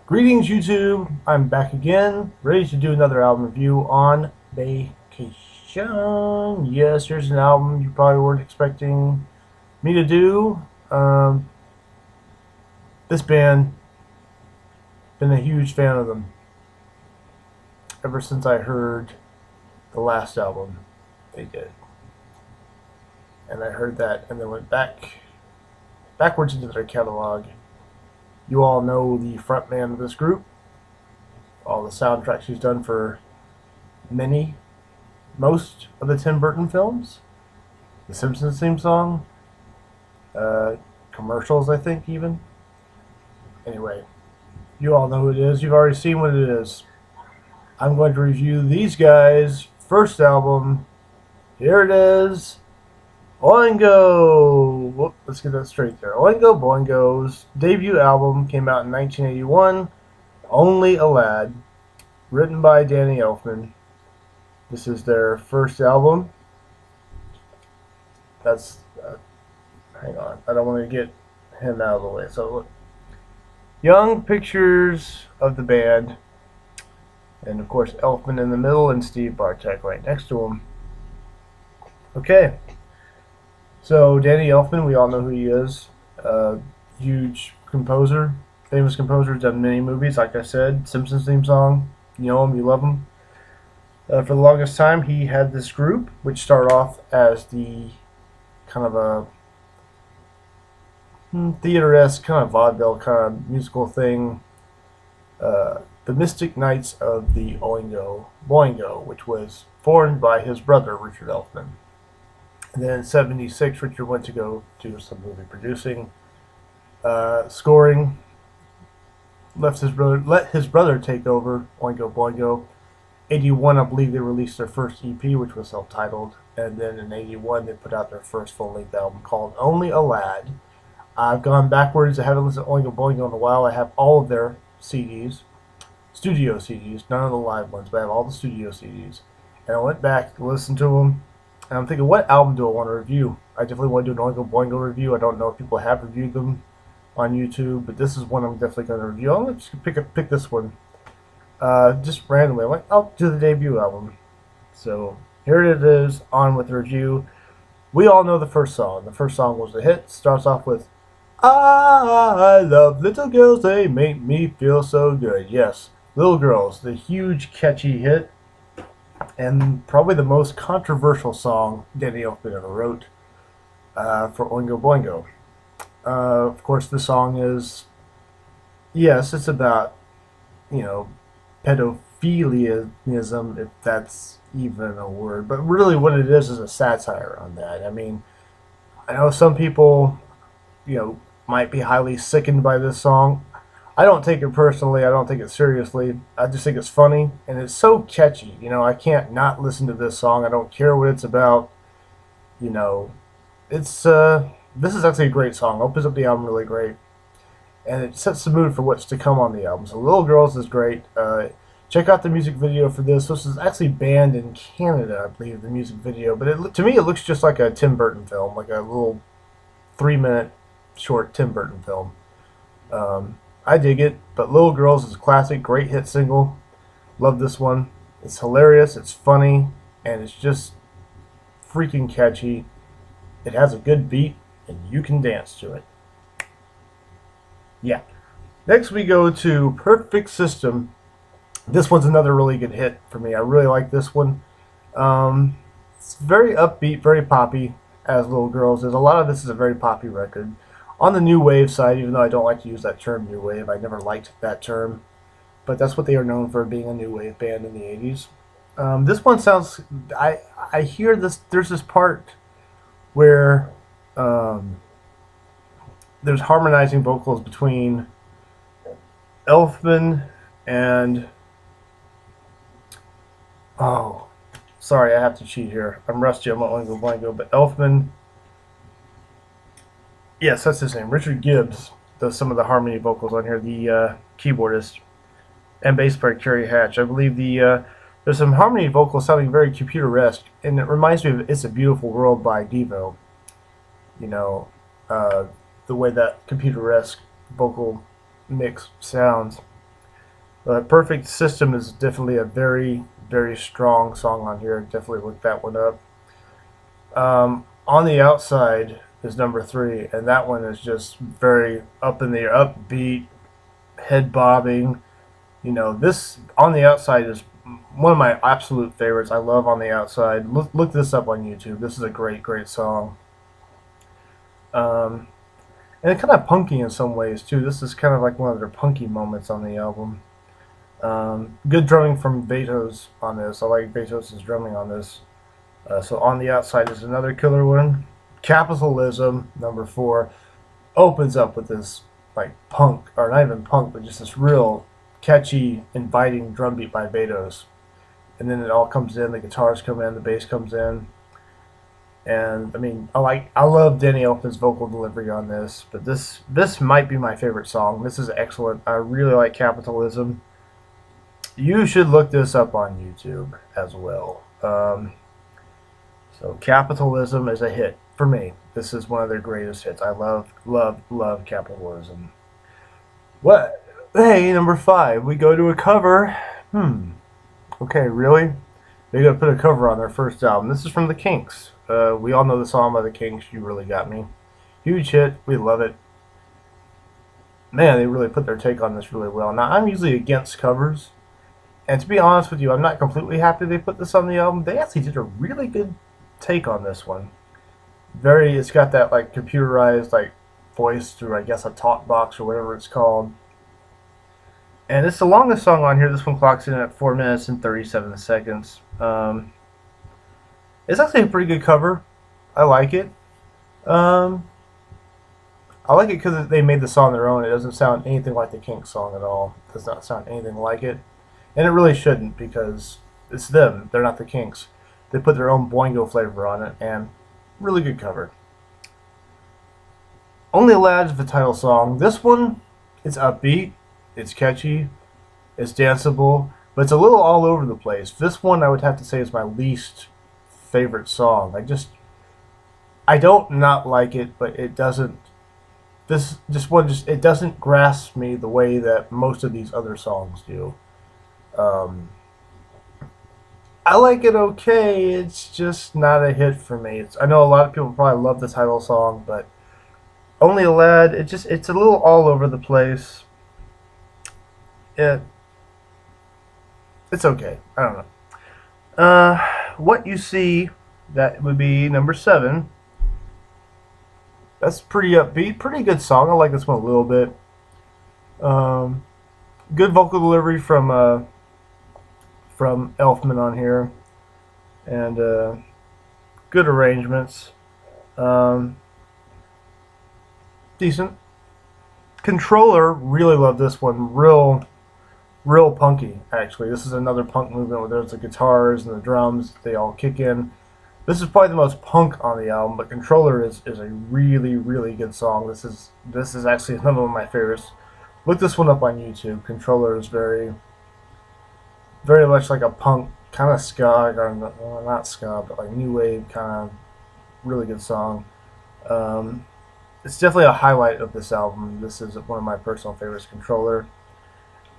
Greetings, YouTube. I'm back again, ready to do another album review on vacation. Yes, here's an album you probably weren't expecting me to do. This band, been a huge fan of them ever since I heard the last album they did. And I heard that and then went backwards into their catalog. You all know the frontman of this group, all the soundtracks he's done for most of the Tim Burton films, the Simpsons theme song, commercials, I think, even. Anyway, you all know who it is. You've already seen what it is. I'm going to review these guys' first album. Here it is. Oingo! Whoop, let's get that straight there. Oingo Boingo's debut album came out in 1981. Only a Lad. Written by Danny Elfman. This is their first album. That's... hang on. I don't want to get him out of the way. So, look. Young pictures of the band. And, of course, Elfman in the middle and Steve Bartek right next to him. Okay. So, Danny Elfman, we all know who he is. Huge composer. Famous composer. Done many movies, like I said. Simpsons theme song. You know him, you love him. For the longest time, he had this group, which started off as the kind of a theater-esque, kind of vaudeville, kind of musical thing. The Mystic Knights of the Oingo Boingo, which was formed by his brother, Richard Elfman. And then in '76, Richard went to go do some movie producing, scoring. Let his brother take over Oingo Boingo. '81, I believe they released their first EP, which was self-titled, and then in '81 they put out their first full-length album called Only a Lad. I've gone backwards. I haven't listened to Oingo Boingo in a while. I have all of their CDs, studio CDs, none of the live ones, but I have all the studio CDs. And I went back to listen to them, and I'm thinking, what album do I want to review? I definitely want to do an Oingo Boingo review. I don't know if people have reviewed them on YouTube, but this is one I'm definitely going to review. I'm just going to pick this one. Just randomly. I'm like, I'll do the debut album. So here it is, on with the review. We all know the first song. The first song was a hit. Starts off with, I love little girls, they make me feel so good. Yes, Little Girls, the huge catchy hit, and probably the most controversial song Danny Elfman ever wrote for Oingo Boingo. Of course, the song is, yes, it's about, pedophilianism, if that's even a word. But really what it is a satire on that. I mean, I know some people, might be highly sickened by this song. I don't take it personally. I don't take it seriously. I just think it's funny, and it's so catchy. I can't not listen to this song. I don't care what it's about. It's this is actually a great song. Opens up the album really great, and it sets the mood for what's to come on the album. So Little Girls is great. Check out the music video for this. This is actually banned in Canada, I believe, the music video. But to me, it looks just like a Tim Burton film, like a little 3-minute short Tim Burton film. I dig it, but Little Girls is a classic, great hit single. Love this one. It's hilarious, it's funny, and it's just freaking catchy. It has a good beat, and you can dance to it. Yeah. Next we go to Perfect System. This one's another really good hit for me. I really like this one. It's very upbeat, very poppy, as Little Girls is. A lot of this is a very poppy record. On the new wave side, even though I don't like to use that term, new wave, I never liked that term. But that's what they are known for, being a new wave band in the 80s. This one sounds... I hear this... There's this part where there's harmonizing vocals between Elfman and... Oh, sorry, I have to cheat here. I'm rusty, I'm not Oingo Boingo, but Elfman... Yes, that's his name. Richard Gibbs does some of the harmony vocals on here, the keyboardist, and bass player Kerry Hatch. I believe there's some harmony vocals sounding very computer-esque, and it reminds me of It's a Beautiful World by Devo. The way that computer-esque vocal mix sounds. Perfect System is definitely a very, very strong song on here. Definitely look that one up. On the Outside is number 3, and that one is just very up in the air, upbeat, head bobbing. You know, this On the Outside is one of my absolute favorites. I love On the Outside. Look this up on YouTube. This is a great, great song. Um, and it's kind of punky in some ways too. This is kind of like one of their punky moments on the album. Good drumming from Betos on this. I like Betos' drumming on this. So On the Outside is another killer one. Capitalism, number 4, opens up with this like punk, or not even punk, but just this real catchy, inviting drum beat by Betos. And then it all comes in, the guitars come in, the bass comes in. And I mean, I love Danny Elfman's vocal delivery on this, but this might be my favorite song. This is excellent. I really like Capitalism. You should look this up on YouTube as well. So Capitalism is a hit for me. This is one of their greatest hits. I love, love, love Capitalism. What? Hey, number 5. We go to a cover. Okay, really? They're gonna put a cover on their first album. This is from the Kinks. We all know the song by the Kinks. You Really Got Me. Huge hit. We love it. Man, they really put their take on this really well. Now, I'm usually against covers. And to be honest with you, I'm not completely happy they put this on the album. They actually did a really good take on this one. It's got that like computerized like voice through, I guess, a talk box or whatever it's called. And it's the longest song on here. This one clocks in at 4 minutes and 37 seconds. It's actually a pretty good cover. I like it. I like it because they made the song their own. It doesn't sound anything like the Kinks song at all. It does not sound anything like it. And it really shouldn't, because it's them. They're not the Kinks. They put their own boingo flavor on it, and really good cover. Only a Lad is the title song. This one, it's upbeat, it's catchy, it's danceable, but it's a little all over the place. This one I would have to say is my least favorite song. I don't not like it, but it doesn't. It doesn't grasp me the way that most of these other songs do. I like it okay. It's just not a hit for me. I know a lot of people probably love the title song, but Only a Lad, it's a little all over the place. It's okay. I don't know. What You See, that would be number 7. That's pretty upbeat, pretty good song. I like this one a little bit. Good vocal delivery from Elfman on here, and good arrangements. Decent. Controller, really love this one. Real punky, actually. This is another punk movement where there's the guitars and the drums. They all kick in. This is probably the most punk on the album, but Controller is a really, really good song. This is actually another one of my favorites. Look this one up on YouTube. Controller is very much like a punk, kind of ska, or well, not ska, but like new wave kind of really good song. It's definitely a highlight of this album. This is one of my personal favorites, Controller.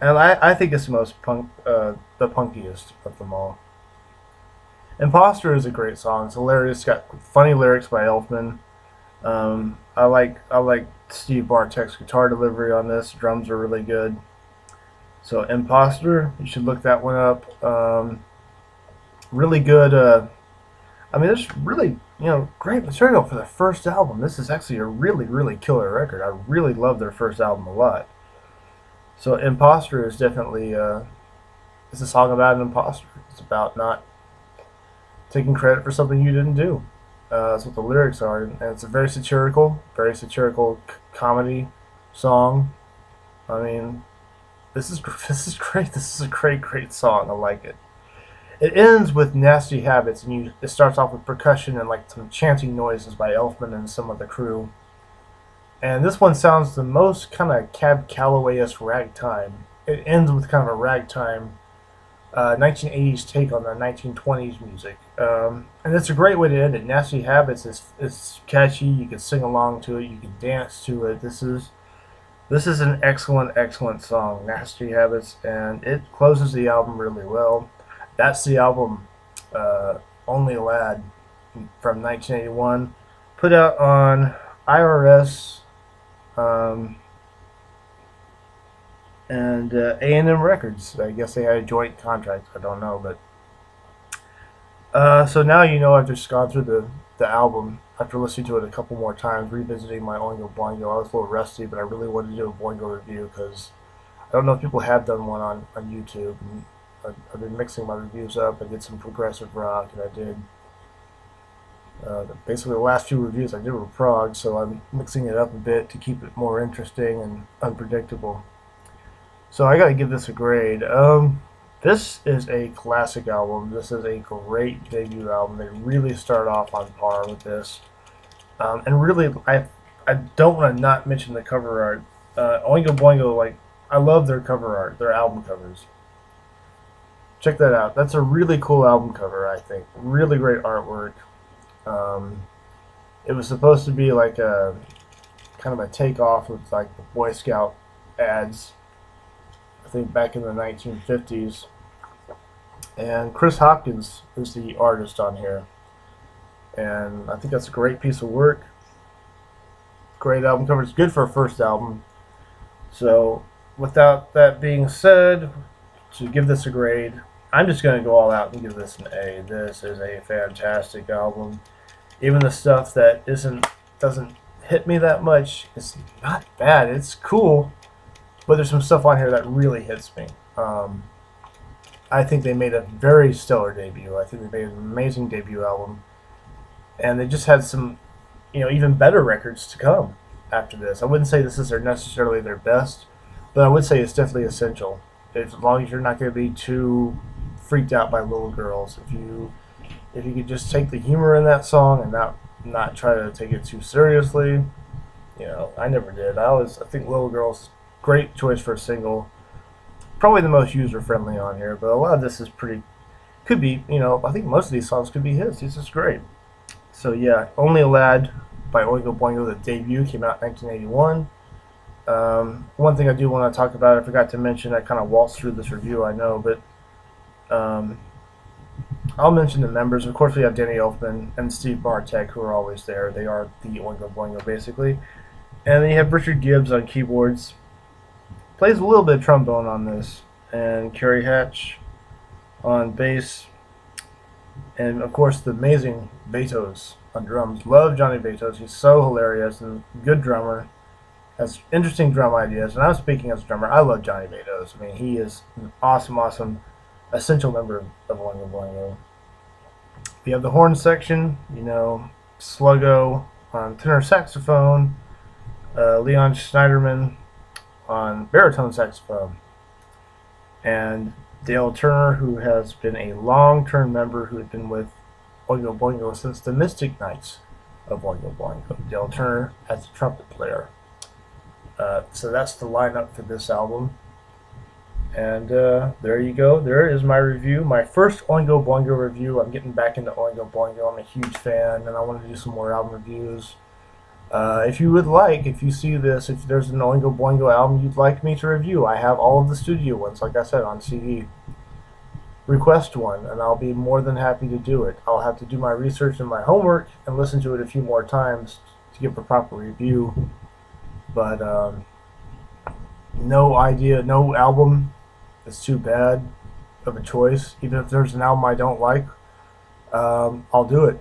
And I think it's the most the punkiest of them all. Imposter is a great song. It's hilarious. It's got funny lyrics by Elfman. I like Steve Bartek's guitar delivery on this. Drums are really good. So Imposter, you should look that one up. Really good. I mean, there's really great material for the first album. This is actually a really, really killer record. I really love their first album a lot. So Imposter is definitely it's a song about an imposter. It's about not taking credit for something you didn't do. That's what the lyrics are, and it's a very satirical comedy song. I mean, this is great. This is a great song. I like it. It ends with Nasty Habits, and it starts off with percussion and like some chanting noises by Elfman and some of the crew. And this one sounds the most kind of Cab Calloway-esque ragtime. It ends with kind of a ragtime 1980s take on the 1920s music. And it's a great way to end it. Nasty Habits is catchy. You can sing along to it. You can dance to it. This is This is an excellent, excellent song, Nasty Habits, and it closes the album really well. That's the album, Only a Lad, from 1981, put out on IRS um, and A&M Records. I guess they had a joint contract. I don't know, but so now you know I've just gone through the album after listening to it a couple more times, revisiting my Oingo Boingo. I was a little rusty, but I really wanted to do a Boingo review because I don't know if people have done one on YouTube. And I've been mixing my reviews up. I did some progressive rock, and I did basically the last few reviews I did were prog, so I'm mixing it up a bit to keep it more interesting and unpredictable. So I gotta give this a grade. This is a classic album. This is a great debut album. They really start off on par with this. And really, I don't want to not mention the cover art. Oingo Boingo, like, I love their cover art, their album covers. Check that out. That's a really cool album cover, I think. Really great artwork. Um, it was supposed to be like a kind of a takeoff of like the Boy Scout ads, I think back in the 1950s. And Chris Hopkins is the artist on here. And I think that's a great piece of work. Great album cover. It's good for a first album. So, without that being said, to give this a grade, I'm just going to go all out and give this an A. This is a fantastic album. Even the stuff that doesn't hit me that much, it's not bad. It's cool, but there's some stuff on here that really hits me. I think they made a very stellar debut. I think they made an amazing debut album, and they just had some, even better records to come after this. I wouldn't say this is necessarily their best, but I would say it's definitely essential. As long as you're not going to be too freaked out by little girls, if you could just take the humor in that song and not try to take it too seriously, I never did. I think Little Girls, great choice for a single. Probably the most user friendly on here, but a lot of this is could be, I think most of these songs could be his. This is great. So yeah, Only a Lad by Oingo Boingo, the debut, came out in 1981. One thing I do want to talk about, I forgot to mention, I kind of waltzed through this review, I know, but I'll mention the members. Of course, we have Danny Elfman and Steve Bartek, who are always there. They are the Oingo Boingo, basically. And then you have Richard Gibbs on keyboards. Plays a little bit of trombone on this. And Kerry Hatch on bass. And, of course, the amazing Betos on drums. Love Johnny Betos. He's so hilarious and good drummer. Has interesting drum ideas. And I'm speaking as a drummer. I love Johnny Betos. I mean, he is an awesome, awesome, essential member of Oingo Boingo. We have the horn section, Sluggo on tenor saxophone, Leon Schneiderman on baritone saxophone, and Dale Turner, who has been a long-term member who had been with Oingo Boingo since the Mystic Nights of Oingo Boingo. Dale Turner as a trumpet player. So that's the lineup for this album. And there you go. There is my review. My first Oingo Boingo review. I'm getting back into Oingo Boingo. I'm a huge fan, and I want to do some more album reviews. If you would like, if you see this, if there's an Oingo Boingo album you'd like me to review, I have all of the studio ones, like I said, on CD. Request one, and I'll be more than happy to do it. I'll have to do my research and my homework and listen to it a few more times to give a proper review. But no album is too bad of a choice. Even if there's an album I don't like, I'll do it.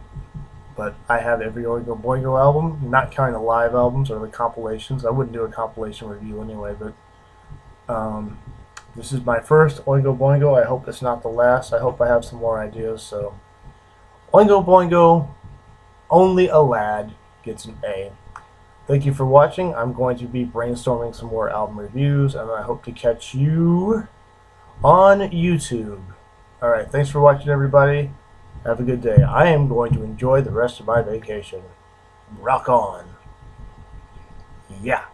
But I have every Oingo Boingo album, not counting the live albums or the compilations. I wouldn't do a compilation review anyway, but this is my first Oingo Boingo. I hope it's not the last. I hope I have some more ideas. So, Oingo Boingo, Only a Lad gets an A. Thank you for watching. I'm going to be brainstorming some more album reviews, and I hope to catch you on YouTube. Alright, thanks for watching, everybody. Have a good day. I am going to enjoy the rest of my vacation. Rock on. Yeah.